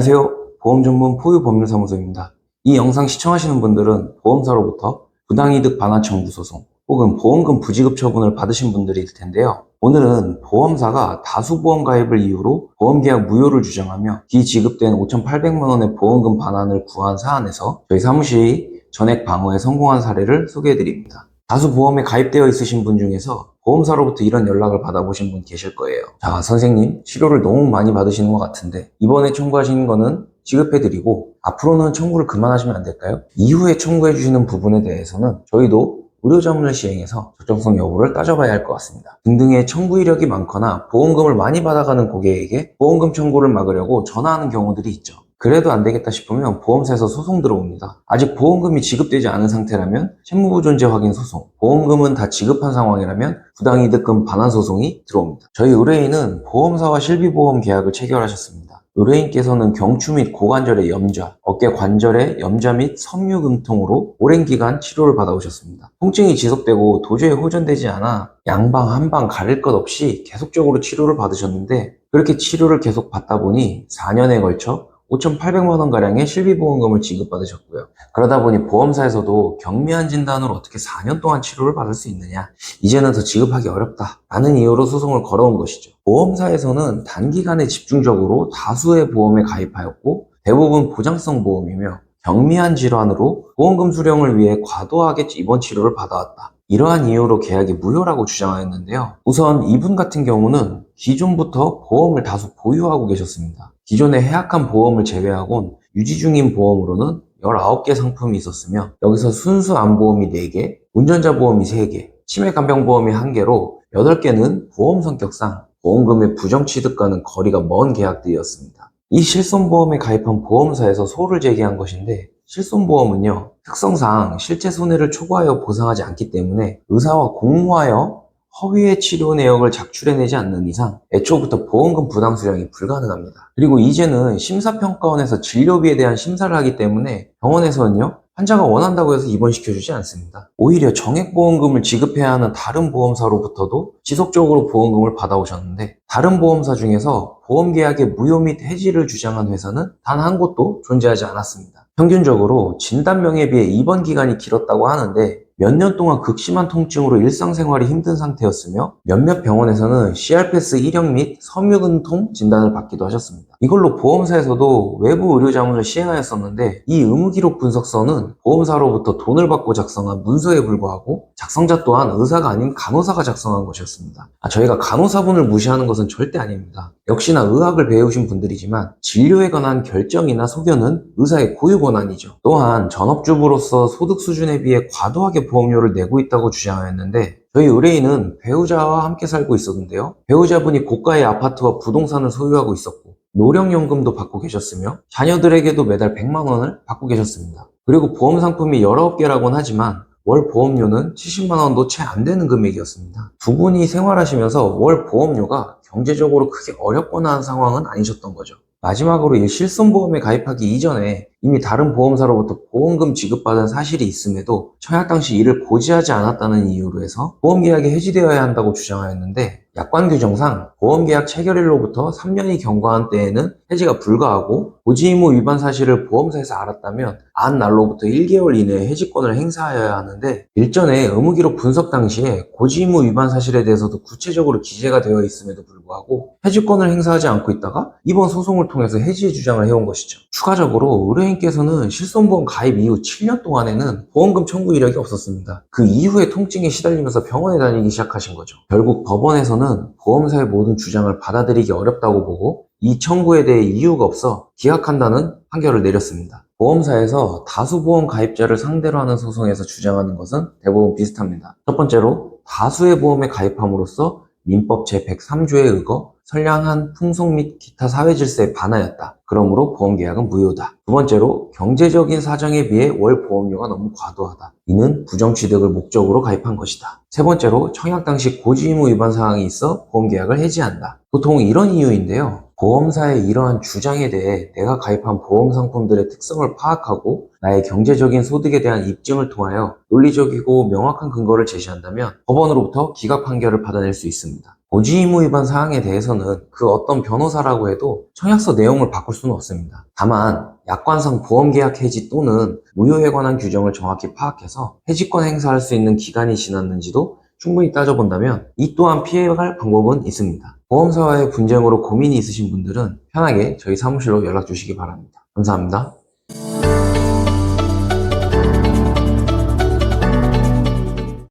안녕하세요. 보험 전문 포유법률사무소입니다. 이 영상 시청하시는 분들은 보험사로부터 부당이득 반환 청구 소송 혹은 보험금 부지급 처분을 받으신 분들일 텐데요. 오늘은 보험사가 다수보험 가입을 이유로 보험계약 무효를 주장하며 기지급된 5,800만 원의 보험금 반환을 구한 사안에서 저희 사무실이 전액 방어에 성공한 사례를 소개해드립니다. 다수보험에 가입되어 있으신 분 중에서 보험사로부터 이런 연락을 받아보신 분 계실 거예요. 자, 선생님, 치료를 너무 많이 받으시는 것 같은데 이번에 청구하신 거는 지급해드리고 앞으로는 청구를 그만하시면 안 될까요? 이후에 청구해주시는 부분에 대해서는 저희도 의료자문을 시행해서 적정성 여부를 따져봐야 할 것 같습니다. 등등의 청구 이력이 많거나 보험금을 많이 받아가는 고객에게 보험금 청구를 막으려고 전화하는 경우들이 있죠. 그래도 안 되겠다 싶으면 보험사에서 소송 들어옵니다. 아직 보험금이 지급되지 않은 상태라면 채무부 존재 확인 소송, 보험금은 다 지급한 상황이라면 부당이득금 반환 소송이 들어옵니다. 저희 의뢰인은 보험사와 실비보험 계약을 체결하셨습니다. 의뢰인께서는 경추 및 고관절의 염좌, 어깨 관절의 염좌 및 섬유근통으로 오랜 기간 치료를 받아오셨습니다. 통증이 지속되고 도저히 호전되지 않아 양방 한방 가릴 것 없이 계속적으로 치료를 받으셨는데 그렇게 치료를 계속 받다 보니 4년에 걸쳐 5,800만 원가량의 실비보험금을 지급받으셨고요. 그러다 보니 보험사에서도 경미한 진단으로 어떻게 4년 동안 치료를 받을 수 있느냐, 이제는 더 지급하기 어렵다 라는 이유로 소송을 걸어온 것이죠. 보험사에서는 단기간에 집중적으로 다수의 보험에 가입하였고 대부분 보장성 보험이며 경미한 질환으로 보험금 수령을 위해 과도하게 입원 치료를 받아왔다. 이러한 이유로 계약이 무효라고 주장하였는데요. 우선 이분 같은 경우는 기존부터 보험을 다수 보유하고 계셨습니다. 기존의 해약한 보험을 제외하곤 유지 중인 보험으로는 19개 상품이 있었으며 여기서 순수 암보험이 4개, 운전자 보험이 3개, 치매간병보험이 1개로 8개는 보험 성격상 보험금의 부정취득과는 거리가 먼 계약들이었습니다. 이 실손보험에 가입한 보험사에서 소를 제기한 것인데 실손보험은요, 특성상 실제 손해를 초과하여 보상하지 않기 때문에 의사와 공모하여 허위의 치료 내역을 작출해내지 않는 이상 애초부터 보험금 부당 수령이 불가능합니다. 그리고 이제는 심사평가원에서 진료비에 대한 심사를 하기 때문에 병원에서는요, 환자가 원한다고 해서 입원시켜주지 않습니다. 오히려 정액보험금을 지급해야 하는 다른 보험사로부터도 지속적으로 보험금을 받아오셨는데 다른 보험사 중에서 보험계약의 무효 및 해지를 주장한 회사는 단 한 곳도 존재하지 않았습니다. 평균적으로 진단명에 비해 입원 기간이 길었다고 하는데 몇 년 동안 극심한 통증으로 일상생활이 힘든 상태였으며 몇몇 병원에서는 CRPS 이력 및 섬유근통 진단을 받기도 하셨습니다. 이걸로 보험사에서도 외부 의료자문을 시행하였었는데 이 의무기록 분석서는 보험사로부터 돈을 받고 작성한 문서에 불과하고 작성자 또한 의사가 아닌 간호사가 작성한 것이었습니다. 저희가 간호사분을 무시하는 것은 절대 아닙니다. 역시나 의학을 배우신 분들이지만 진료에 관한 결정이나 소견은 의사의 고유 권한이죠. 또한 전업주부로서 소득 수준에 비해 과도하게 보험료를 내고 있다고 주장하였는데 저희 의뢰인은 배우자와 함께 살고 있었는데요. 배우자분이 고가의 아파트와 부동산을 소유하고 있었고 노령연금도 받고 계셨으며 자녀들에게도 매달 100만 원을 받고 계셨습니다. 그리고 보험 상품이 19개라고는 하지만 월 보험료는 70만 원도 채 안 되는 금액이었습니다. 두 분이 생활하시면서 월 보험료가 경제적으로 크게 어렵거나 한 상황은 아니셨던 거죠. 마지막으로 이 실손보험에 가입하기 이전에 이미 다른 보험사로부터 보험금 지급받은 사실이 있음에도 청약 당시 이를 고지하지 않았다는 이유로 해서 보험계약이 해지되어야 한다고 주장하였는데 약관 규정상 보험계약 체결일로부터 3년이 경과한 때에는 해지가 불가하고 고지 의무 위반 사실을 보험사에서 알았다면 안 날로부터 1개월 이내에 해지권을 행사하여야 하는데 일전에 의무기록 분석 당시에 고지 의무 위반 사실에 대해서도 구체적으로 기재가 되어 있음에도 불구하고 해지권을 행사하지 않고 있다가 이번 소송을 통해서 해지 주장을 해온 것이죠. 추가적으로 의뢰인께서는 실손보험 가입 이후 7년 동안에는 보험금 청구 이력이 없었습니다. 그 이후에 통증에 시달리면서 병원에 다니기 시작하신 거죠. 결국 법원에서는 보험사의 모든 주장을 받아들이기 어렵다고 보고 이 청구에 대해 이유가 없어 기각한다는 판결을 내렸습니다. 보험사에서 다수보험 가입자를 상대로 하는 소송에서 주장하는 것은 대부분 비슷합니다. 첫 번째로 다수의 보험에 가입함으로써 민법 제103조에 의거 선량한 풍속 및 기타 사회질서에 반하였다. 그러므로 보험계약은 무효다. 두 번째로 경제적인 사정에 비해 월 보험료가 너무 과도하다. 이는 부정취득을 목적으로 가입한 것이다. 세 번째로 청약 당시 고지의무 위반 사항이 있어 보험계약을 해지한다. 보통 이런 이유인데요. 보험사의 이러한 주장에 대해 내가 가입한 보험 상품들의 특성을 파악하고 나의 경제적인 소득에 대한 입증을 통하여 논리적이고 명확한 근거를 제시한다면 법원으로부터 기각 판결을 받아낼 수 있습니다. 고지 의무 위반 사항에 대해서는 그 어떤 변호사라고 해도 청약서 내용을 바꿀 수는 없습니다. 다만 약관상 보험계약 해지 또는 무효에 관한 규정을 정확히 파악해서 해지권 행사할 수 있는 기간이 지났는지도 충분히 따져본다면 이 또한 피해갈 방법은 있습니다. 보험사와의 분쟁으로 고민이 있으신 분들은 편하게 저희 사무실로 연락 주시기 바랍니다. 감사합니다.